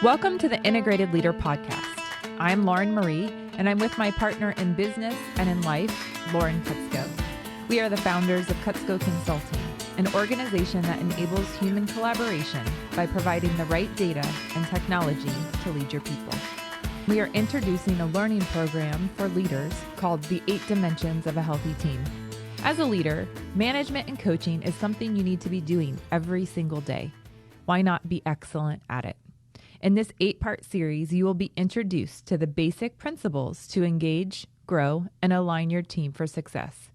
Welcome to the Integrated Leader Podcast. I'm Lauren Marie, and I'm with my partner in business and in life, Lauren Kutzko. We are the founders of Kutzko Consulting, an organization that enables human collaboration by providing the right data and technology to lead your people. We are introducing a learning program for leaders called The 8 Dimensions of a Healthy Team. As a leader, management and coaching is something you need to be doing every single day. Why not be excellent at it? In this 8-part series, you will be introduced to the basic principles to engage, grow, and align your team for success.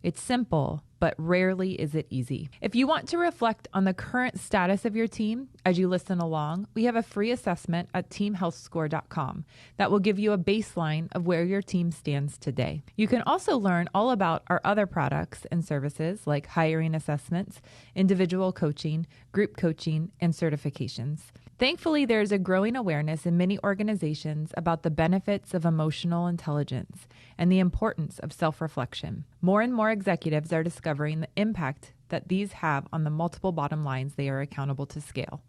It's simple, but rarely is it easy. If you want to reflect on the current status of your team as you listen along, we have a free assessment at teamhealthscore.com that will give you a baseline of where your team stands today. You can also learn all about our other products and services like hiring assessments, individual coaching, group coaching, and certifications. Thankfully, there is a growing awareness in many organizations about the benefits of emotional intelligence and the importance of self-reflection. More and more executives are discovering the impact that these have on the multiple bottom lines they are accountable to scale.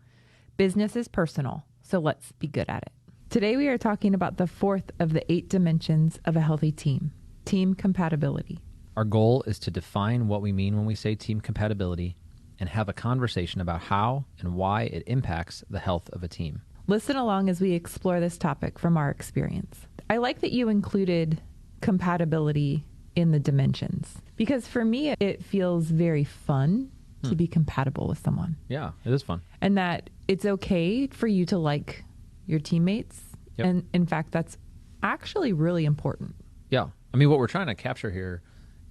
Business is personal, so let's be good at it. Today, we are talking about the fourth of the 8 dimensions of a healthy team, team compatibility. Our goal is to define what we mean when we say team compatibility and have a conversation about how and why it impacts the health of a team. Listen along as we explore this topic from our experience. I like that you included compatibility in the dimensions because for me, it feels very fun to be compatible with someone. Yeah, it is fun. And that it's okay for you to like your teammates. Yep. And in fact, that's actually really important. Yeah. I mean, what we're trying to capture here,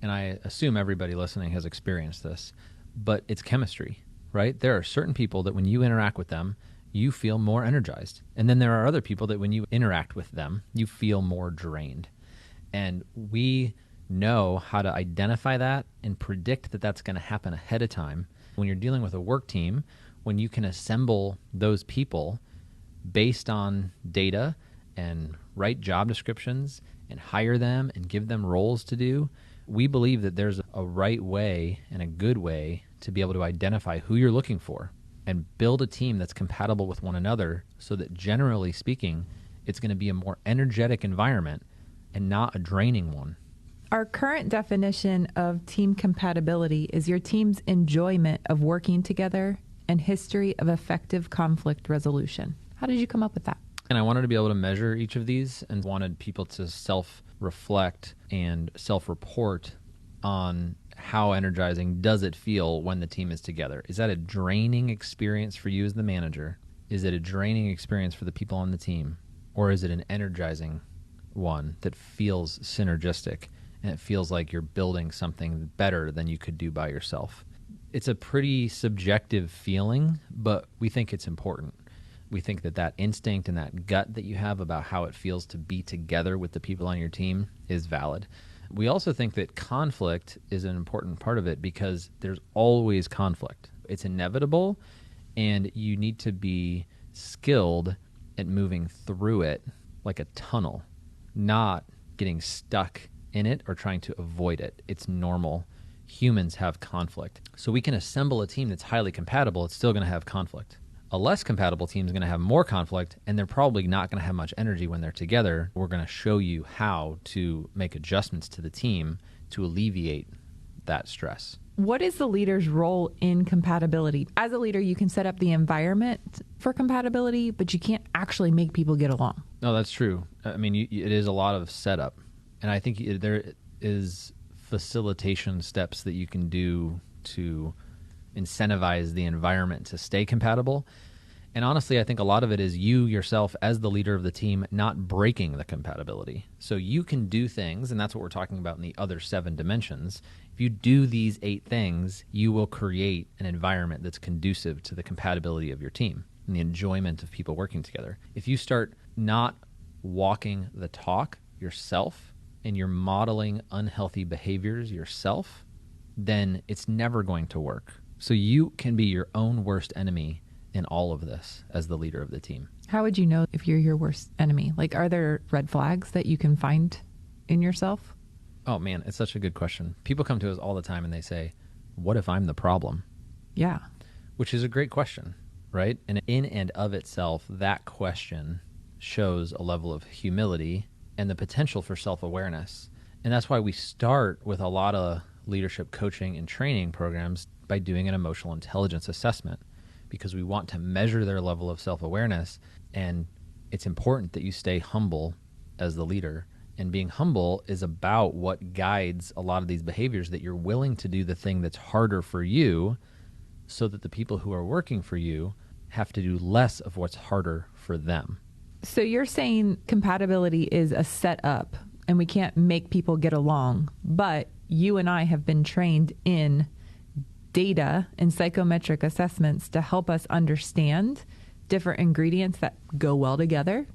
and I assume everybody listening has experienced this, but it's chemistry, right? There are certain people that when you interact with them, you feel more energized. And then there are other people that when you interact with them, you feel more drained. And we know how to identify that and predict that that's going to happen ahead of time. When you're dealing with a work team, when you can assemble those people based on data and write job descriptions and hire them and give them roles to do, we believe that there's a right way and a good way to be able to identify who you're looking for and build a team that's compatible with one another so that generally speaking, it's going to be a more energetic environment and not a draining one. Our current definition of team compatibility is your team's enjoyment of working together and history of effective conflict resolution. How did you come up with that? And I wanted to be able to measure each of these and wanted people to self-reflect and self-report on how energizing does it feel when the team is together. Is that a draining experience for you as the manager? Is it a draining experience for the people on the team? Or is it an energizing one that feels synergistic and it feels like you're building something better than you could do by yourself? It's a pretty subjective feeling, but we think it's important. We think that that instinct and that gut that you have about how it feels to be together with the people on your team is valid. We also think that conflict is an important part of it because there's always conflict. It's inevitable, and you need to be skilled at moving through it like a tunnel, not getting stuck in it or trying to avoid it. It's normal. Humans have conflict. So we can assemble a team that's highly compatible. It's still going to have conflict. A less compatible team is going to have more conflict, and they're probably not going to have much energy when they're together. We're going to show you how to make adjustments to the team to alleviate that stress. What is the leader's role in compatibility? As a leader, you can set up the environment for compatibility, but you can't actually make people get along. No, that's true. I mean, it is a lot of setup. And I think there is facilitation steps that you can do to incentivize the environment to stay compatible. And honestly, I think a lot of it is you yourself as the leader of the team not breaking the compatibility. So you can do things, and that's what we're talking about in the other 7 dimensions. If you do these 8 things, you will create an environment that's conducive to the compatibility of your team and the enjoyment of people working together. If you start not walking the talk yourself and you're modeling unhealthy behaviors yourself, then it's never going to work. So you can be your own worst enemy in all of this as the leader of the team. How would you know if you're your worst enemy? Like, are there red flags that you can find in yourself? Oh man, it's such a good question. People come to us all the time and they say, what if I'm the problem? Yeah. Which is a great question. right? And in and of itself, that question shows a level of humility and the potential for self-awareness. And that's why we start with a lot of leadership coaching and training programs by doing an emotional intelligence assessment, because we want to measure their level of self-awareness. And it's important that you stay humble as the leader. And being humble is about what guides a lot of these behaviors, that you're willing to do the thing that's harder for you so that the people who are working for you have to do less of what's harder for them. So you're saying compatibility is a setup and we can't make people get along, but you and I have been trained in data and psychometric assessments to help us understand different ingredients that go well together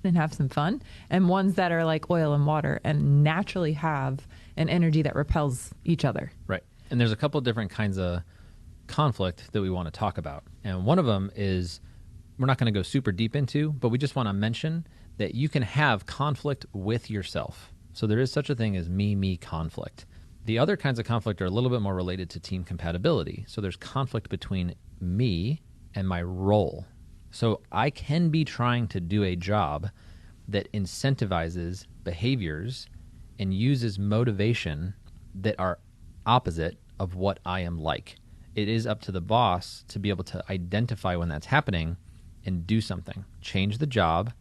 and have some fun, and ones that are like oil and water and naturally have an energy that repels each other. Right. And there's a couple different kinds of conflict that we want to talk about. And one of them is, we're not going to go super deep into, but we just want to mention that you can have conflict with yourself. So there is such a thing as me conflict. The other kinds of conflict are a little bit more related to team compatibility. So there's conflict between me and my role. So I can be trying to do a job that incentivizes behaviors and uses motivation that are opposite of what I am like. It is up to the boss to be able to identify when that's happening and do something, change the job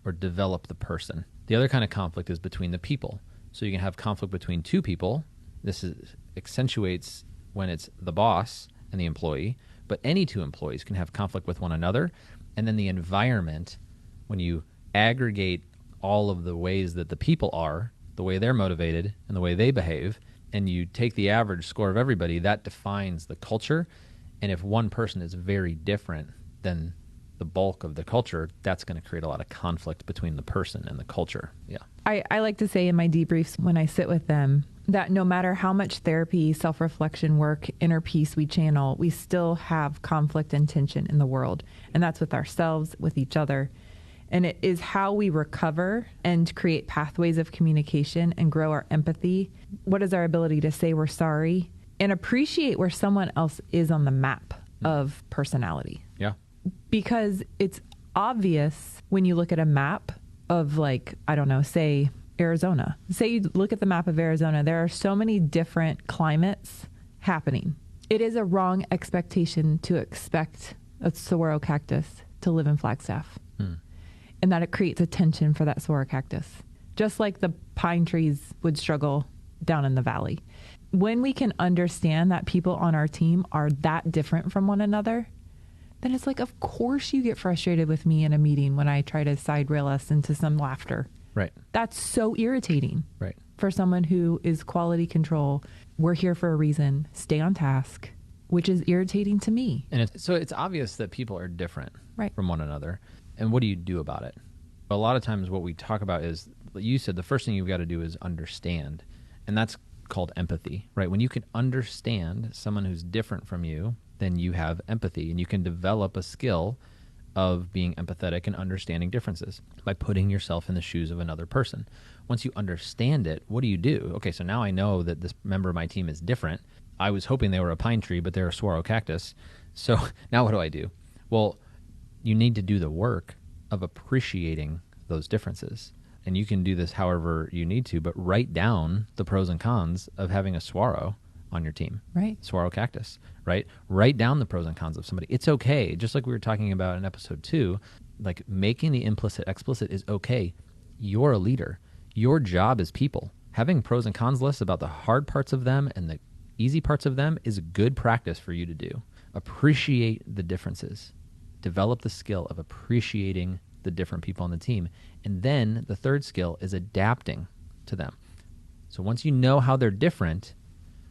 or develop the person. The other kind of conflict is between the people. So you can have conflict between two people. This accentuates when it's the boss and the employee, but any two employees can have conflict with one another. And then the environment, when you aggregate all of the ways that the people are, the way they're motivated and the way they behave, and you take the average score of everybody, that defines the culture. And if one person is very different than the bulk of the culture, that's going to create a lot of conflict between the person and the culture. Yeah. I like to say in my debriefs when I sit with them that no matter how much therapy, self-reflection work, inner peace we channel, we still have conflict and tension in the world. And that's with ourselves, with each other. And it is how we recover and create pathways of communication and grow our empathy. What is our ability to say we're sorry and appreciate where someone else is on the map of personality? Yeah. Because it's obvious when you look at a map of, like, I don't know, say Arizona. Say you look at the map of Arizona, there are so many different climates happening. It is a wrong expectation to expect a saguaro cactus to live in Flagstaff. And that it creates a tension for that saguaro cactus, just like the pine trees would struggle down in the valley. When we can understand that people on our team are that different from one another, then it's like, of course you get frustrated with me in a meeting when I try to side rail us into some laughter. Right. That's so irritating. Right. For someone who is quality control, we're here for a reason, stay on task, which is irritating to me. And it's obvious that people are different Right. from one another. And what do you do about it? A lot of times what we talk about is, you said the first thing you've got to do is understand. And that's called empathy, right? When you can understand someone who's different from you, then you have empathy, and you can develop a skill of being empathetic and understanding differences by putting yourself in the shoes of another person. Once you understand it, what do you do? Okay, so now I know that this member of my team is different. I was hoping they were a pine tree, but they're a saguaro cactus. So now what do I do? Well, you need to do the work of appreciating those differences. And you can do this however you need to, but write down the pros and cons of having a saguaro on your team. Right. Saguaro cactus, right? Write down the pros and cons of somebody. It's okay. Just like we were talking about in episode 2, like making the implicit explicit is okay. You're a leader. Your job is people. Having pros and cons lists about the hard parts of them and the easy parts of them is a good practice for you to do. Appreciate the differences. Develop the skill of appreciating the different people on the team. And then the third skill is adapting to them. So once you know how they're different,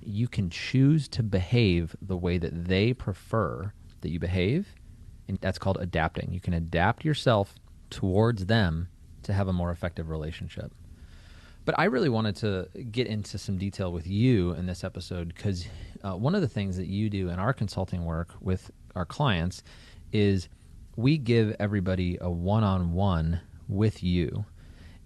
you can choose to behave the way that they prefer that you behave. And that's called adapting. You can adapt yourself towards them to have a more effective relationship. But I really wanted to get into some detail with you in this episode because one of the things that you do in our consulting work with our clients is we give everybody a one-on-one with you.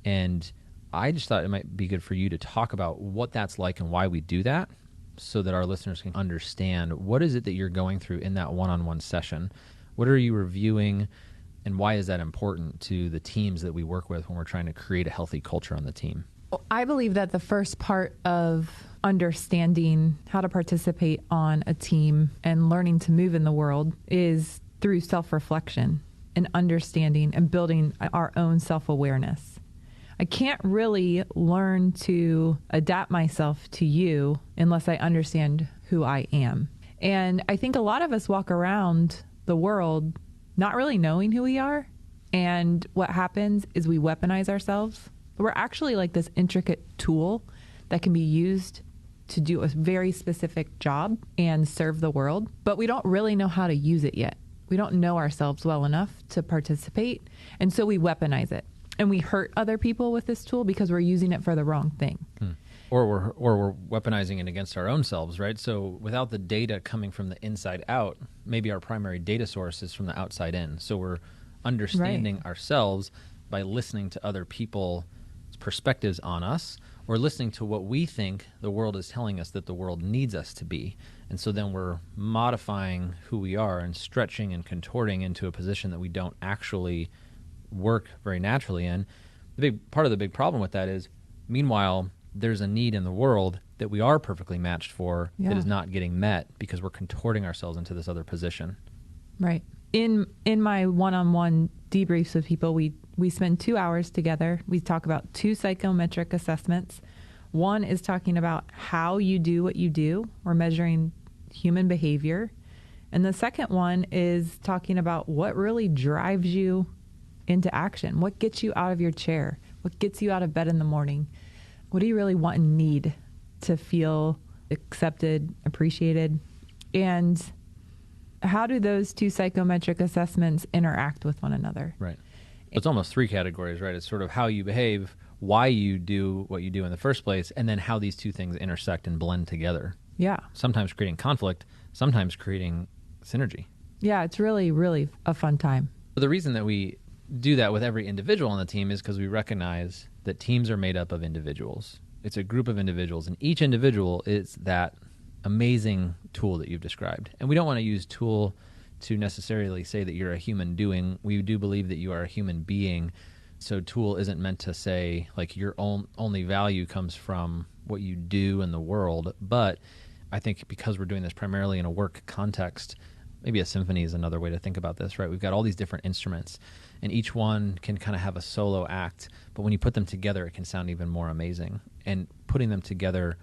And I just thought it might be good for you to talk about what that's like and why we do that so that our listeners can understand what is it that you're going through in that one-on-one session. What are you reviewing, and why is that important to the teams that we work with when we're trying to create a healthy culture on the team? I believe that the first part of understanding how to participate on a team and learning to move in the world is through self-reflection and understanding and building our own self-awareness. I can't really learn to adapt myself to you unless I understand who I am. And I think a lot of us walk around the world not really knowing who we are. And what happens is we weaponize ourselves. We're actually like this intricate tool that can be used to do a very specific job and serve the world, but we don't really know how to use it yet. We don't know ourselves well enough to participate. And so we weaponize it. And we hurt other people with this tool because we're using it for the wrong thing. Or we're weaponizing it against our own selves, right? So without the data coming from the inside out, maybe our primary data source is from the outside in. So we're understanding ourselves by listening to other people's perspectives on us, or listening to what we think the world is telling us that the world needs us to be. And so then we're modifying who we are and stretching and contorting into a position that we don't actually work very naturally in. The big part of the big problem with that is, meanwhile, there's a need in the world that we are perfectly matched for that is not getting met because we're contorting ourselves into this other position. Right. In my one-on-one debriefs with people, we spend 2 hours together. We talk about 2 psychometric assessments. One is talking about how you do what you do. We're measuring human behavior. And the second one is talking about what really drives you into action. What gets you out of your chair? What gets you out of bed in the morning? What do you really want and need to feel accepted, appreciated? And how do those 2 psychometric assessments interact with one another? Right. It's almost 3 categories, right? It's sort of how you behave, why you do what you do in the first place, and then how these 2 things intersect and blend together. Yeah. Sometimes creating conflict, sometimes creating synergy. Yeah, it's really, really a fun time. But the reason that we do that with every individual on the team is because we recognize that teams are made up of individuals. It's a group of individuals, and each individual is that amazing tool that you've described. And we don't want to use tool to necessarily say that you're a human doing. We do believe that you are a human being. So tool isn't meant to say like your only value comes from what you do in the world. But I think because we're doing this primarily in a work context, maybe a symphony is another way to think about this, right? We've got all these different instruments, and each one can kind of have a solo act. But when you put them together, it can sound even more amazing. And putting them together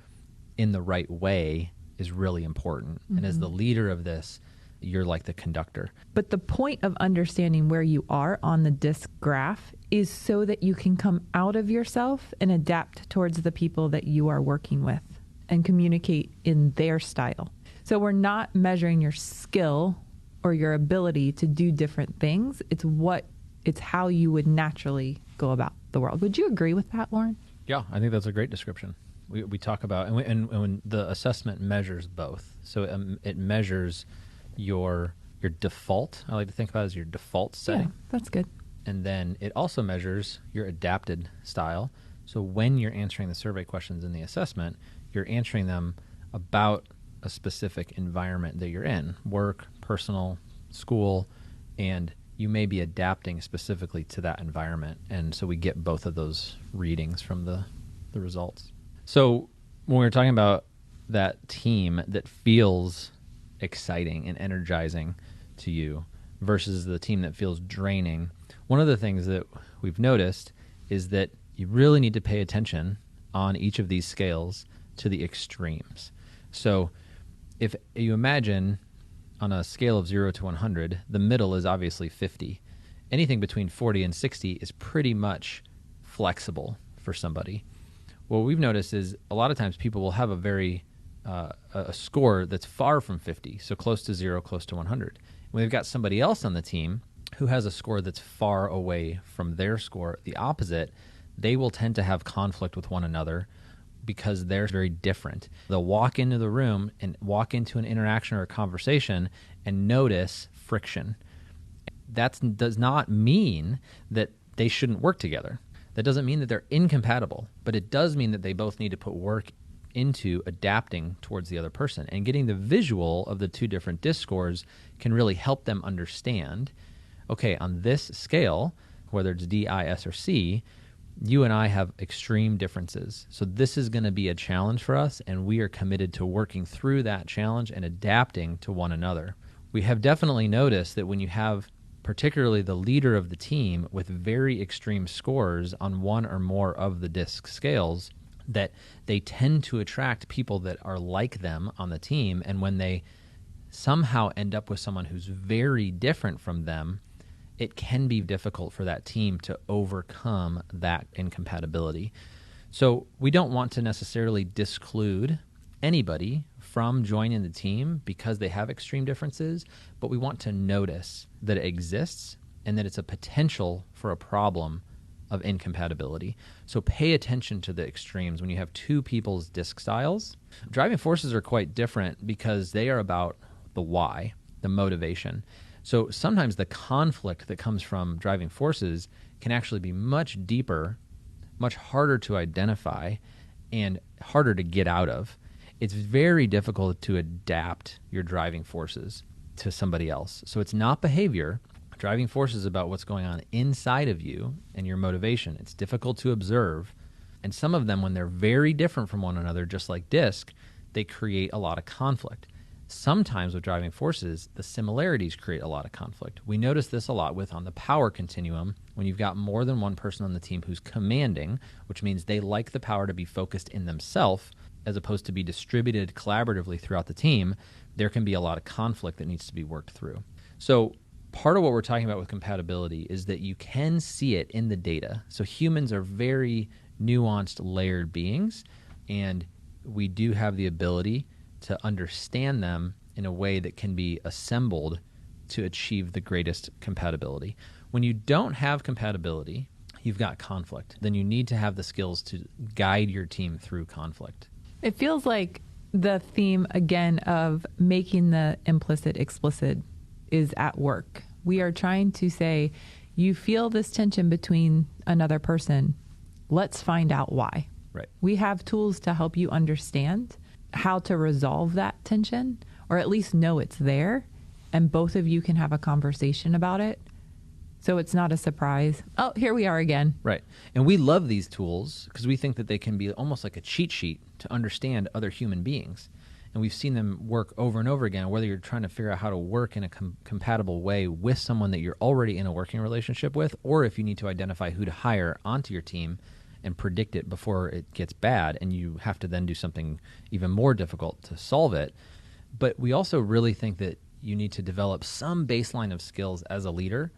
in the right way is really important. Mm-hmm. And as the leader of this, you're like the conductor. But the point of understanding where you are on the disc graph is so that you can come out of yourself and adapt towards the people that you are working with and communicate in their style. So we're not measuring your skill or your ability to do different things. It's how you would naturally go about the world. Would you agree with that, Lauren? Yeah, I think that's a great description. We talk about, and when the assessment measures both. So it measures your default. I like to think about it as your default setting. Yeah, that's good. And then it also measures your adapted style. So when you're answering the survey questions in the assessment, you're answering them about a specific environment that you're in, work, personal, school, and you may be adapting specifically to that environment. And so we get both of those readings from the results. So when we're talking about that team that feels exciting and energizing to you versus the team that feels draining, one of the things that we've noticed is that you really need to pay attention on each of these scales to the extremes. So if you imagine on a scale of 0 to 100, the middle is obviously 50. Anything between 40 and 60 is pretty much flexible for somebody. What we've noticed is a lot of times people will have a score that's far from 50, so close to 0, close to 100. When they've got somebody else on the team who has a score that's far away from their score, the opposite, they will tend to have conflict with one another because they're very different. They'll walk into the room and walk into an interaction or a conversation and notice friction. That does not mean that they shouldn't work together. That doesn't mean that they're incompatible, but it does mean that they both need to put work into adapting towards the other person. And getting the visual of the two different DISC scores can really help them understand, okay, on this scale, whether it's D, I, S, or C, you and I have extreme differences. So this is going to be a challenge for us, and we are committed to working through that challenge and adapting to one another. We have definitely noticed that when you have particularly the leader of the team with very extreme scores on one or more of the DISC scales, that they tend to attract people that are like them on the team. And when they somehow end up with someone who's very different from them, it can be difficult for that team to overcome that incompatibility. So we don't want to necessarily disclude anybody from joining the team because they have extreme differences, but we want to notice that it exists and that it's a potential for a problem of incompatibility. So pay attention to the extremes. When you have two people's DISC styles, driving forces are quite different because they are about the why, the motivation. So sometimes the conflict that comes from driving forces can actually be much deeper, much harder to identify, and harder to get out of. It's very difficult to adapt your driving forces to somebody else. So it's not behavior. Driving force is about what's going on inside of you and your motivation. It's difficult to observe. And some of them, when they're very different from one another, just like DISC, they create a lot of conflict. Sometimes with driving forces, the similarities create a lot of conflict. We notice this a lot with on the power continuum, when you've got more than one person on the team who's commanding, which means they like the power to be focused in themselves as opposed to be distributed collaboratively throughout the team. There can be a lot of conflict that needs to be worked through. So part of what we're talking about with compatibility is that you can see it in the data. So humans are very nuanced, layered beings, and we do have the ability to understand them in a way that can be assembled to achieve the greatest compatibility. When you don't have compatibility, you've got conflict. Then you need to have the skills to guide your team through conflict. It feels like the theme, again, of making the implicit explicit is at work. We are trying to say, you feel this tension between another person. Let's find out why. Right. We have tools to help you understand how to resolve that tension, or at least know it's there, and both of you can have a conversation about it. So it's not a surprise. Oh, here we are again. Right. And we love these tools because we think that they can be almost like a cheat sheet to understand other human beings. And we've seen them work over and over again, whether you're trying to figure out how to work in a compatible way with someone that you're already in a working relationship with, or if you need to identify who to hire onto your team and predict it before it gets bad, and you have to then do something even more difficult to solve it. But we also really think that you need to develop some baseline of skills as a leader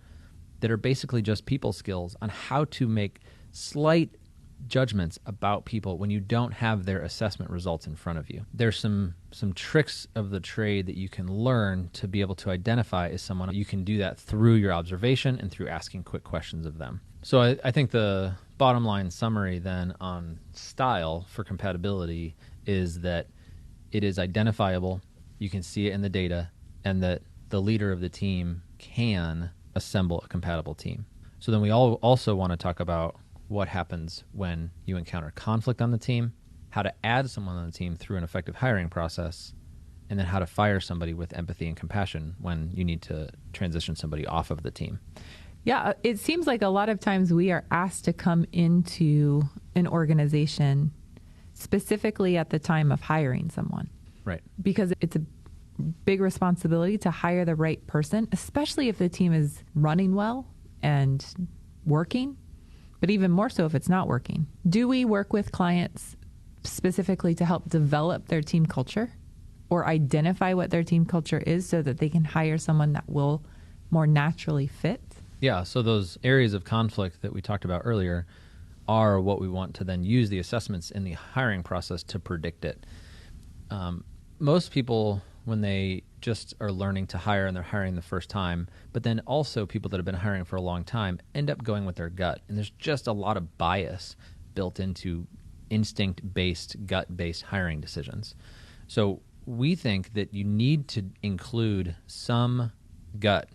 that are basically just people skills on how to make slight judgments about people when you don't have their assessment results in front of you. There's some tricks of the trade that you can learn to be able to identify as someone. You can do that through your observation and through asking quick questions of them. So I think the bottom line summary then on style for compatibility is that it is identifiable, you can see it in the data, and that the leader of the team can assemble a compatible team. So then we also want to talk about what happens when you encounter conflict on the team, how to add someone on the team through an effective hiring process, and then how to fire somebody with empathy and compassion when you need to transition somebody off of the team. Yeah, it seems like a lot of times we are asked to come into an organization specifically at the time of hiring someone. Right. Because it's a big responsibility to hire the right person, especially if the team is running well and working, but even more so if it's not working. Do we work with clients specifically to help develop their team culture or identify what their team culture is so that they can hire someone that will more naturally fit? Yeah, so those areas of conflict that we talked about earlier are what we want to then use the assessments in the hiring process to predict it. Most people, when they just are learning to hire and they're hiring the first time, but then also people that have been hiring for a long time end up going with their gut. And there's just a lot of bias built into instinct-based, gut-based hiring decisions. So we think that you need to include some gut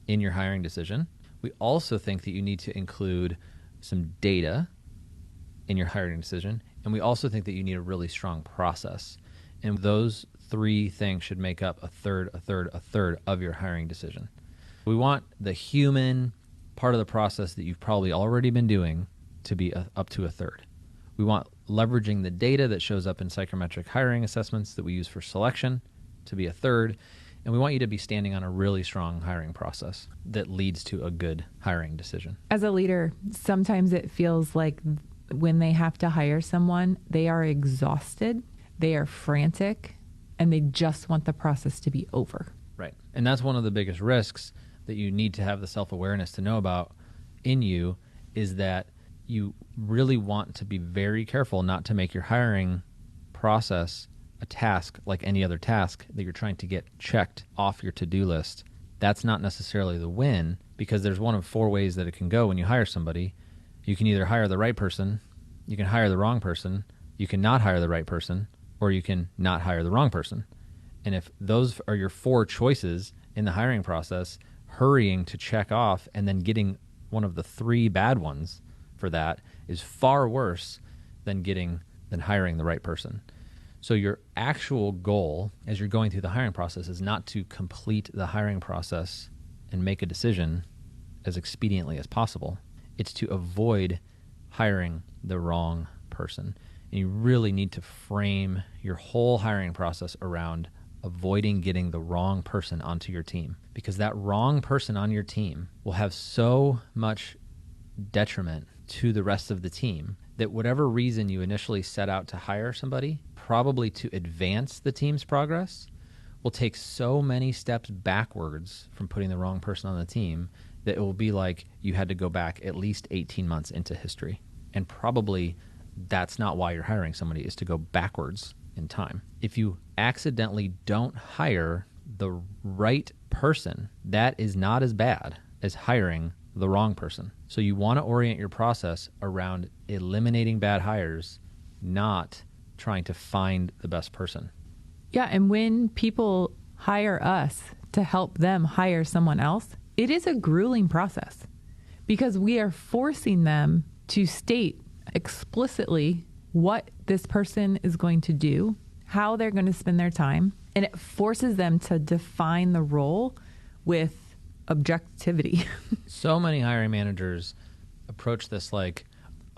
in your hiring decision. We also think that you need to include some data in your hiring decision, And we also think that you need a really strong process. And those three things should make up a third of your hiring decision. We want the human part of the process that you've probably already been doing to be up to a third. We want leveraging the data that shows up in psychometric hiring assessments that we use for selection to be a third. And we want you to be standing on a really strong hiring process that leads to a good hiring decision. As a leader, sometimes it feels like when they have to hire someone, they are exhausted, they are frantic, and they just want the process to be over. Right. And that's one of the biggest risks that you need to have the self-awareness to know about in you, is that you really want to be very careful not to make your hiring process a task like any other task that you're trying to get checked off your to-do list. That's not necessarily the win, because there's one of four ways that it can go when you hire somebody. You can either hire the right person, you can hire the wrong person, you can not hire the right person, or you can not hire the wrong person. And if those are your four choices in the hiring process, hurrying to check off and then getting one of the three bad ones for that is far worse than hiring the right person. So your actual goal as you're going through the hiring process is not to complete the hiring process and make a decision as expediently as possible. It's to avoid hiring the wrong person. And you really need to frame your whole hiring process around avoiding getting the wrong person onto your team, because that wrong person on your team will have so much detriment to the rest of the team that whatever reason you initially set out to hire somebody, probably to advance the team's progress, will take so many steps backwards from putting the wrong person on the team that it will be like you had to go back at least 18 months into history. And probably that's not why you're hiring somebody, is to go backwards in time. If you accidentally don't hire the right person, that is not as bad as hiring the wrong person. So you want to orient your process around eliminating bad hires, not trying to find the best person. Yeah, and when people hire us to help them hire someone else, it is a grueling process, because we are forcing them to state explicitly what this person is going to do, how they're going to spend their time, and it forces them to define the role with objectivity. So many hiring managers approach this like,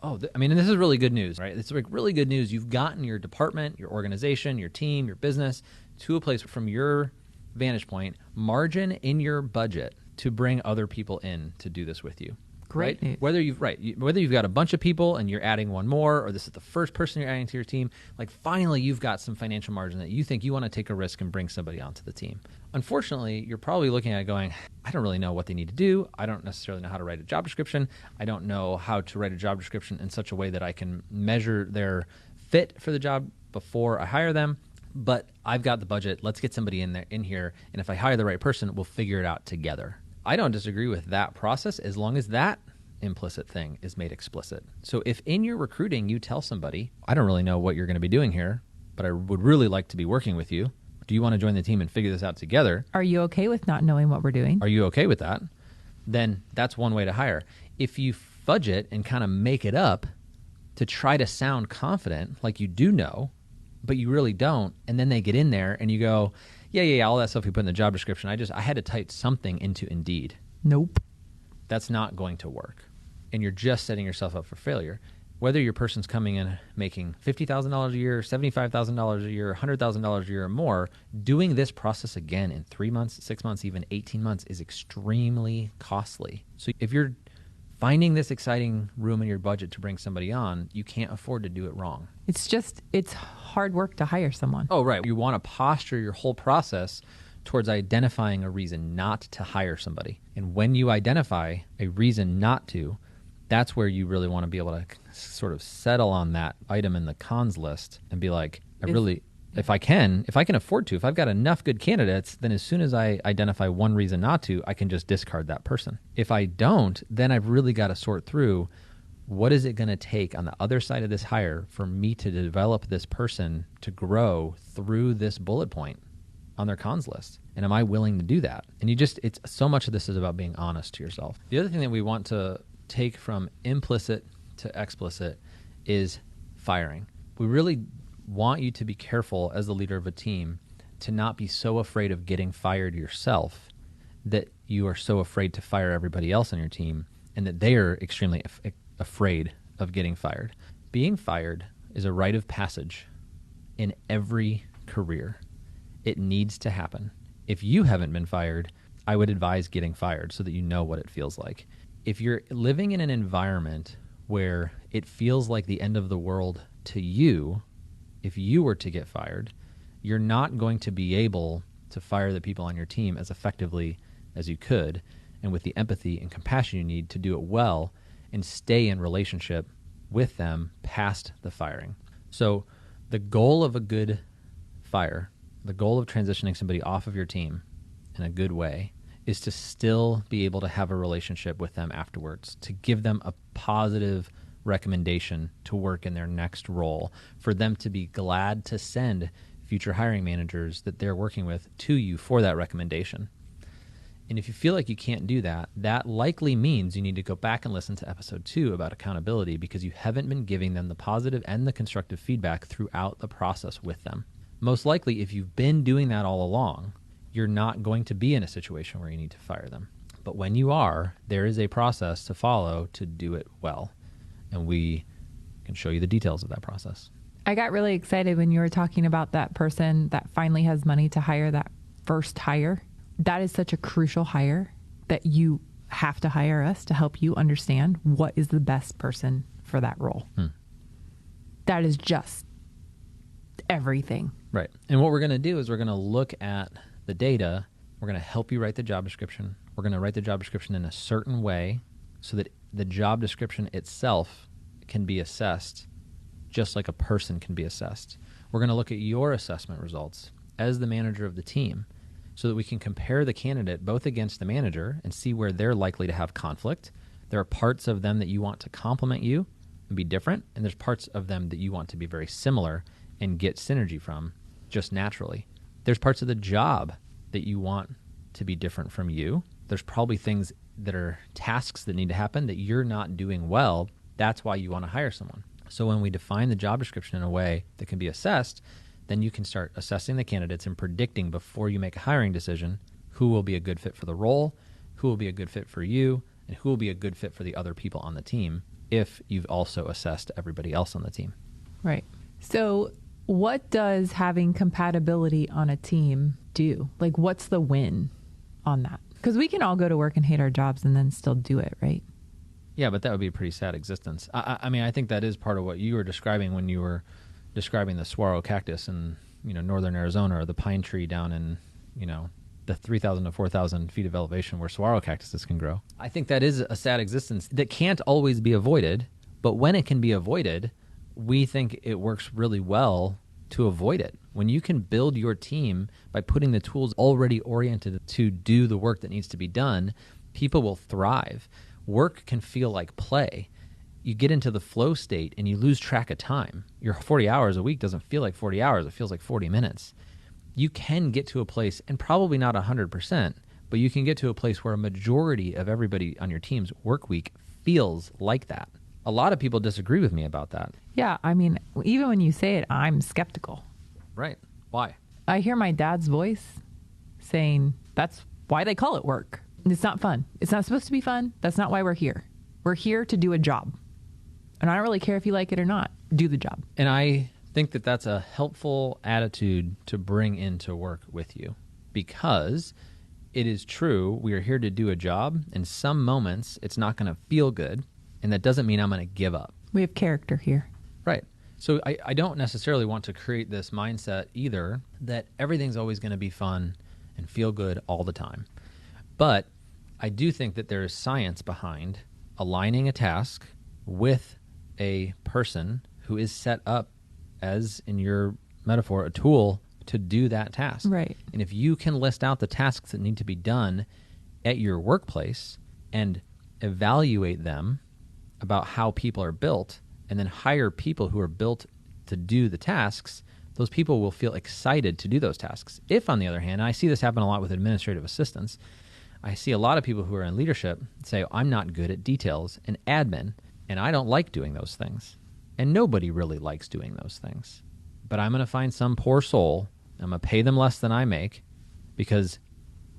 and this is really good news, right? It's like really good news. You've gotten your department, your organization, your team, your business to a place from your vantage point, margin in your budget to bring other people in to do this with you. Great news. Whether you've got a bunch of people and you're adding one more, or this is the first person you're adding to your team, like finally you've got some financial margin that you think you want to take a risk and bring somebody onto the team. Unfortunately, you're probably looking at it going, I don't really know what they need to do. I don't necessarily know how to write a job description. I don't know how to write a job description in such a way that I can measure their fit for the job before I hire them. But I've got the budget. Let's get somebody in here. And if I hire the right person, we'll figure it out together. I don't disagree with that process as long as that implicit thing is made explicit. So if in your recruiting you tell somebody, I don't really know what you're going to be doing here, but I would really like to be working with you. Do you want to join the team and figure this out together? Are you okay with not knowing what we're doing? Are you okay with that? Then that's one way to hire. If you fudge it and kind of make it up to try to sound confident, like you do know, but you really don't, and then they get in there and you go, yeah, all that stuff you put in the job description, I had to type something into Indeed. Nope. That's not going to work. And you're just setting yourself up for failure. Whether your person's coming in making $50,000 a year, $75,000 a year, $100,000 a year or more, doing this process again in 3 months, 6 months, even 18 months is extremely costly. So if you're finding this exciting room in your budget to bring somebody on, you can't afford to do it wrong. It's hard work to hire someone. Oh, right. You want to posture your whole process towards identifying a reason not to hire somebody. And when you identify a reason not to, that's where you really want to be able to sort of settle on that item in the cons list and be like, if I can afford to, if I've got enough good candidates, then as soon as I identify one reason not to, I can just discard that person. If I don't, then I've really got to sort through what is it going to take on the other side of this hire for me to develop this person to grow through this bullet point on their cons list? And am I willing to do that? And it's so much of this is about being honest to yourself. The other thing that we want to take from implicit to explicit is firing. we really want you to be careful as the leader of a team to not be so afraid of getting fired yourself that you are so afraid to fire everybody else on your team and that they are extremely afraid of getting fired. Being fired is a rite of passage in every career. It needs to happen. If you haven't been fired, I would advise getting fired so that you know what it feels like. If you're living in an environment where it feels like the end of the world to you, if you were to get fired, you're not going to be able to fire the people on your team as effectively as you could and with the empathy and compassion you need to do it well and stay in relationship with them past the firing. So the goal of a good fire, the goal of transitioning somebody off of your team in a good way, is to still be able to have a relationship with them afterwards, to give them a positive recommendation to work in their next role, for them to be glad to send future hiring managers that they're working with to you for that recommendation. And if you feel like you can't do that, that likely means you need to go back and listen to episode 2 about accountability, because you haven't been giving them the positive and the constructive feedback throughout the process with them. Most likely, if you've been doing that all along, you're not going to be in a situation where you need to fire them. But when you are, there is a process to follow to do it well. And we can show you the details of that process. I got really excited when you were talking about that person that finally has money to hire that first hire. That is such a crucial hire that you have to hire us to help you understand what is the best person for that role. That is just everything. Right. And what we're going to do is we're going to look at the data. We're going to help you write the job description. We're going to write the job description in a certain way so that the job description itself can be assessed just like a person can be assessed. We're going to look at your assessment results as the manager of the team so that we can compare the candidate both against the manager and see where they're likely to have conflict. There are parts of them that you want to complement you and be different, and there's parts of them that you want to be very similar and get synergy from just naturally. There's parts of the job that you want to be different from you. There's probably things that are tasks that need to happen that you're not doing well. That's why you want to hire someone. So when we define the job description in a way that can be assessed, then you can start assessing the candidates and predicting before you make a hiring decision who will be a good fit for the role, who will be a good fit for you, and who will be a good fit for the other people on the team if you've also assessed everybody else on the team. Right. So what does having compatibility on a team do? Like, what's the win on that? Because we can all go to work and hate our jobs and then still do it, right? Yeah, but that would be a pretty sad existence. I mean, I think that is part of what you were describing when you were describing the saguaro cactus in, northern Arizona, or the pine tree down in, the 3,000 to 4,000 feet of elevation where saguaro cactuses can grow. I think that is a sad existence that can't always be avoided, but when it can be avoided, we think it works really well to avoid it. When you can build your team by putting the tools already oriented to do the work that needs to be done, people will thrive. Work can feel like play. You get into the flow state and you lose track of time. Your 40 hours a week doesn't feel like 40 hours. It feels like 40 minutes. You can get to a place, and probably not 100%, but you can get to a place where a majority of everybody on your team's work week feels like that. A lot of people disagree with me about that. Yeah, I mean, even when you say it, I'm skeptical. Right. Why? I hear my dad's voice saying that's why they call it work. It's not fun. It's not supposed to be fun. That's not why we're here. We're here to do a job. And I don't really care if you like it or not. Do the job. And I think that that's a helpful attitude to bring into work with you, because it is true. We are here to do a job. In some moments, it's not going to feel good. And that doesn't mean I'm going to give up. We have character here. Right. So I don't necessarily want to create this mindset either that everything's always going to be fun and feel good all the time. But I do think that there is science behind aligning a task with a person who is set up as, in your metaphor, a tool to do that task. Right. And if you can list out the tasks that need to be done at your workplace and evaluate them about how people are built, and then hire people who are built to do the tasks, those people will feel excited to do those tasks. If, on the other hand, and I see this happen a lot with administrative assistants, I see a lot of people who are in leadership say, I'm not good at details and admin, and I don't like doing those things. And nobody really likes doing those things. But I'm going to find some poor soul. I'm going to pay them less than I make because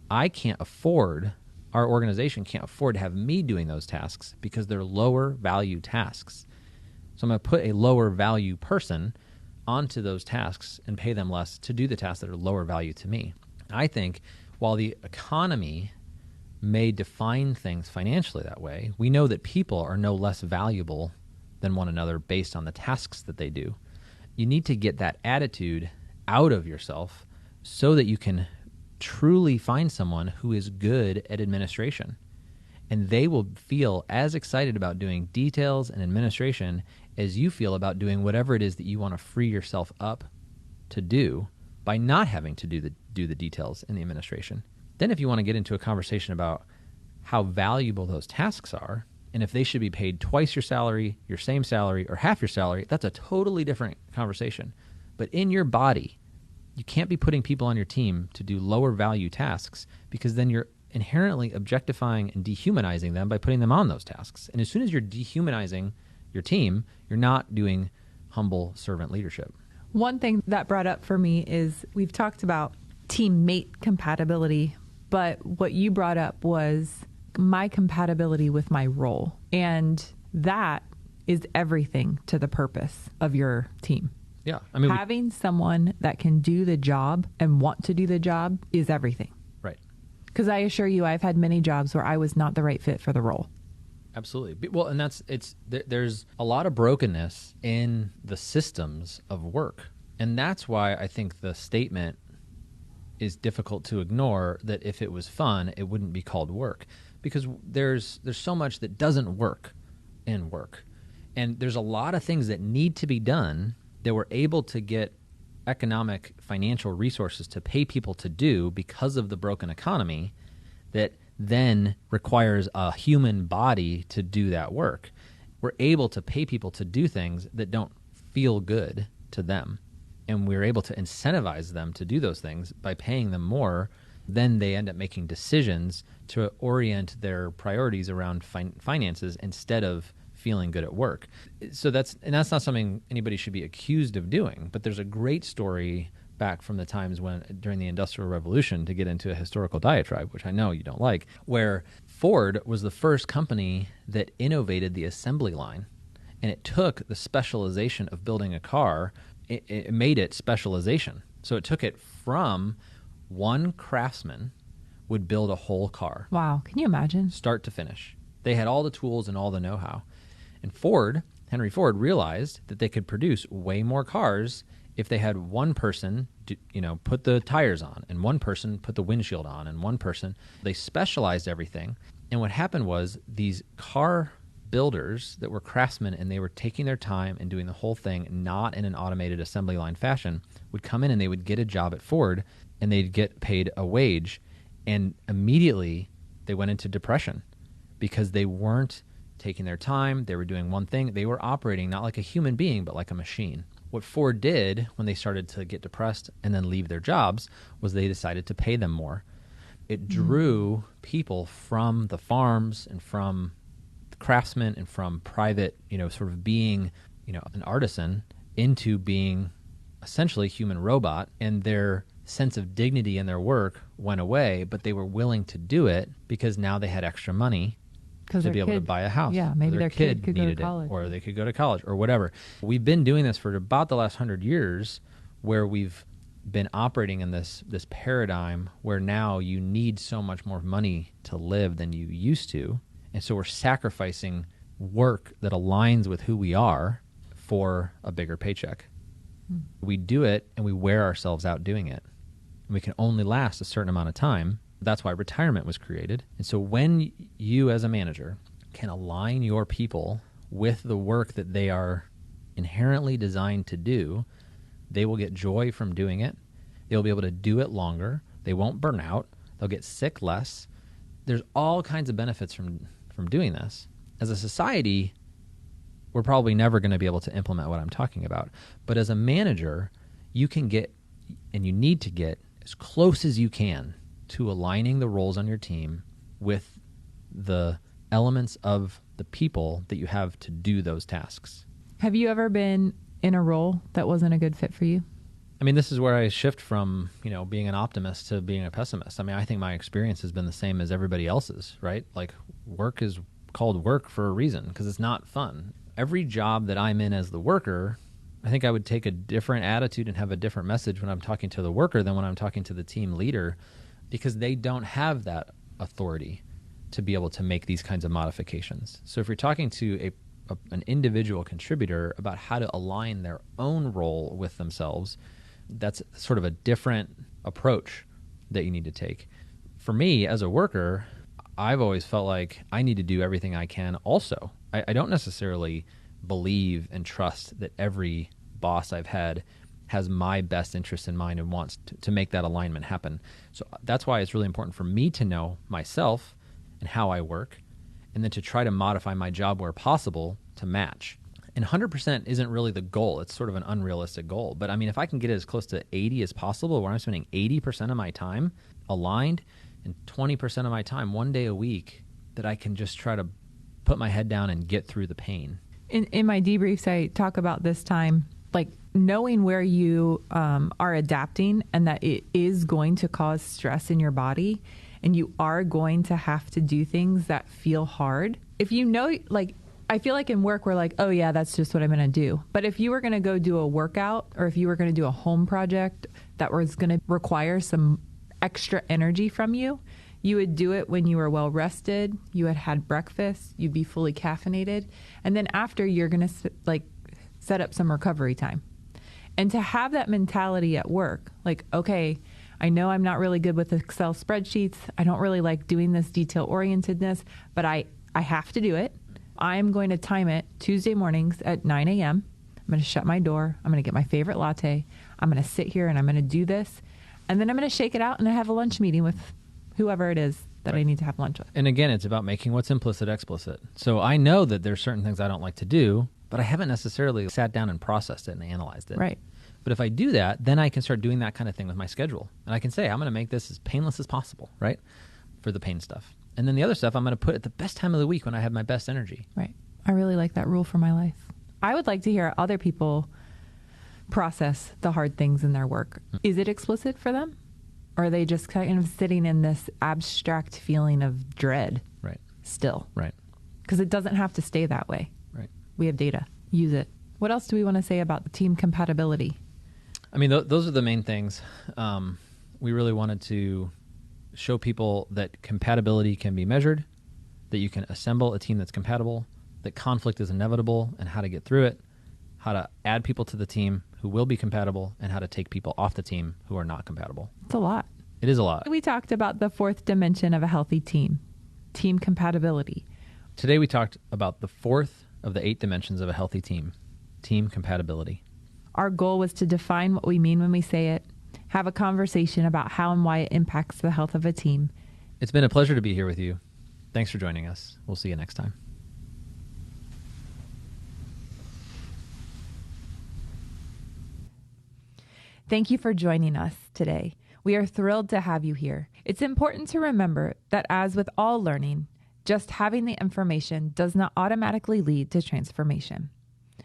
I can't afford, our organization can't afford to have me doing those tasks because they're lower value tasks. So I'm going to put a lower value person onto those tasks and pay them less to do the tasks that are lower value to me. I think while the economy may define things financially that way, we know that people are no less valuable than one another based on the tasks that they do. You need to get that attitude out of yourself so that you can truly find someone who is good at administration. And they will feel as excited about doing details and administration as you feel about doing whatever it is that you want to free yourself up to do by not having to do the details in the administration. Then if you want to get into a conversation about how valuable those tasks are, and if they should be paid twice your salary, your same salary, or half your salary, that's a totally different conversation. But in your body, you can't be putting people on your team to do lower value tasks because then you're inherently objectifying and dehumanizing them by putting them on those tasks. And as soon as you're dehumanizing your team, you're not doing humble servant leadership. One thing that brought up for me is we've talked about teammate compatibility, but what you brought up was my compatibility with my role. And that is everything to the purpose of your team. Yeah. I mean, having someone that can do the job and want to do the job is everything. Right. Because I assure you, I've had many jobs where I was not the right fit for the role. Absolutely. Well, and there's a lot of brokenness in the systems of work. And that's why I think the statement is difficult to ignore, that if it was fun, it wouldn't be called work. Because there's so much that doesn't work in work. And there's a lot of things that need to be done that we're able to get economic, financial resources to pay people to do because of the broken economy that then requires a human body to do that work. We're able to pay people to do things that don't feel good to them. And we're able to incentivize them to do those things by paying them more. Then they end up making decisions to orient their priorities around finances instead of feeling good at work. So that's not something anybody should be accused of doing. But there's a great story back from the times when, during the Industrial Revolution, to get into a historical diatribe, which I know you don't like, where Ford was the first company that innovated the assembly line. And it took the specialization of building a car, it made it specialization. So it took it from one craftsman would build a whole car. Wow. Can you imagine? Start to finish. They had all the tools and all the know-how. And Henry Ford realized that they could produce way more cars if they had one person, put the tires on, and one person put the windshield on, and one person. They specialized everything. And what happened was these car builders that were craftsmen, and they were taking their time and doing the whole thing, not in an automated assembly line fashion, would come in and they would get a job at Ford, and they'd get paid a wage. And immediately they went into depression because they weren't taking their time. They were doing one thing. They were operating not like a human being, but like a machine. What Ford did when they started to get depressed and then leave their jobs was they decided to pay them more. It drew people from the farms and from the craftsmen and from private, sort of being, an artisan into being essentially a human robot, and their sense of dignity in their work went away, but they were willing to do it because now they had extra money to be able to buy a house. Yeah, maybe their kid could go to needed college. it, or they could go to college, or whatever. We've been doing this for about the last 100 years, where we've been operating in this paradigm where now you need so much more money to live than you used to, and so we're sacrificing work that aligns with who we are for a bigger paycheck. We do it, and we wear ourselves out doing it. And we can only last a certain amount of time. That's why retirement was created. And so when you as a manager can align your people with the work that they are inherently designed to do, they will get joy from doing it. They'll be able to do it longer. They won't burn out. They'll get sick less. There's all kinds of benefits from doing this. As a society, we're probably never going to be able to implement what I'm talking about. But as a manager, you can get, and you need to get, as close as you can to aligning the roles on your team with the elements of the people that you have to do those tasks. Have you ever been in a role that wasn't a good fit for you? I mean, this is where I shift from, being an optimist to being a pessimist. I mean, I think my experience has been the same as everybody else's, right? Like, work is called work for a reason because it's not fun. Every job that I'm in as the worker, I think I would take a different attitude and have a different message when I'm talking to the worker than when I'm talking to the team leader, because they don't have that authority to be able to make these kinds of modifications. So if you're talking to an individual contributor about how to align their own role with themselves, that's sort of a different approach that you need to take. For me, as a worker, I've always felt like I need to do everything I can also. I don't necessarily believe and trust that every boss I've had has my best interest in mind and wants to make that alignment happen. So that's why it's really important for me to know myself and how I work, and then to try to modify my job where possible to match. And 100% isn't really the goal. It's sort of an unrealistic goal. But I mean, if I can get it as close to 80 as possible, where I'm spending 80% of my time aligned and 20% of my time 1 day a week that I can just try to put my head down and get through the pain. In my debriefs, I talk about this time, like knowing where you are adapting and that it is going to cause stress in your body and you are going to have to do things that feel hard. If you know, like, I feel like in work, we're like, oh yeah, that's just what I'm going to do. But if you were going to go do a workout or if you were going to do a home project that was going to require some extra energy from you, you would do it when you were well rested, you had had breakfast, you'd be fully caffeinated. And then after, you're going to set up some recovery time. And to have that mentality at work, like, okay, I know I'm not really good with Excel spreadsheets. I don't really like doing this detail orientedness, but I have to do it. I'm going to time it Tuesday mornings at 9 a.m. I'm going to shut my door. I'm going to get my favorite latte. I'm going to sit here and I'm going to do this. And then I'm going to shake it out and I have a lunch meeting with whoever it is that I need to have lunch with. And again, it's about making what's implicit explicit. So I know that there's certain things I don't like to do, but I haven't necessarily sat down and processed it and analyzed it. Right. But if I do that, then I can start doing that kind of thing with my schedule. And I can say, I'm going to make this as painless as possible, right? For the pain stuff. And then the other stuff I'm going to put at the best time of the week when I have my best energy. Right. I really like that rule for my life. I would like to hear other people process the hard things in their work. Is it explicit for them? Or are they just kind of sitting in this abstract feeling of dread? Right. Still. Right. Because it doesn't have to stay that way. Right. We have data. Use it. What else do we want to say about the team compatibility? I mean, those are the main things. We really wanted to show people that compatibility can be measured, that you can assemble a team that's compatible, that conflict is inevitable and how to get through it, how to add people to the team who will be compatible, and how to take people off the team who are not compatible. It's a lot. It is a lot. We talked about the fourth dimension of a healthy team, team compatibility. Today we talked about the fourth of the 8 dimensions of a healthy team, team compatibility. Our goal was to define what we mean when we say it, have a conversation about how and why it impacts the health of a team. It's been a pleasure to be here with you. Thanks for joining us. We'll see you next time. Thank you for joining us today. We are thrilled to have you here. It's important to remember that as with all learning, just having the information does not automatically lead to transformation.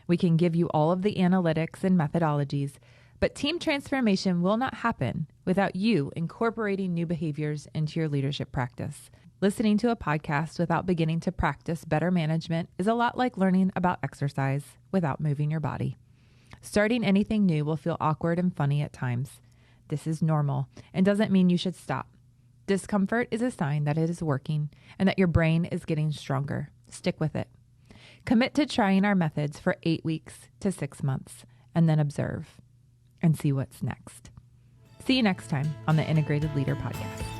We can give you all of the analytics and methodologies, but team transformation will not happen without you incorporating new behaviors into your leadership practice. Listening to a podcast without beginning to practice better management is a lot like learning about exercise without moving your body. Starting anything new will feel awkward and funny at times. This is normal and doesn't mean you should stop. Discomfort is a sign that it is working and that your brain is getting stronger. Stick with it. Commit to trying our methods for 8 weeks to 6 months and then observe and see what's next. See you next time on the Integrated Leader Podcast.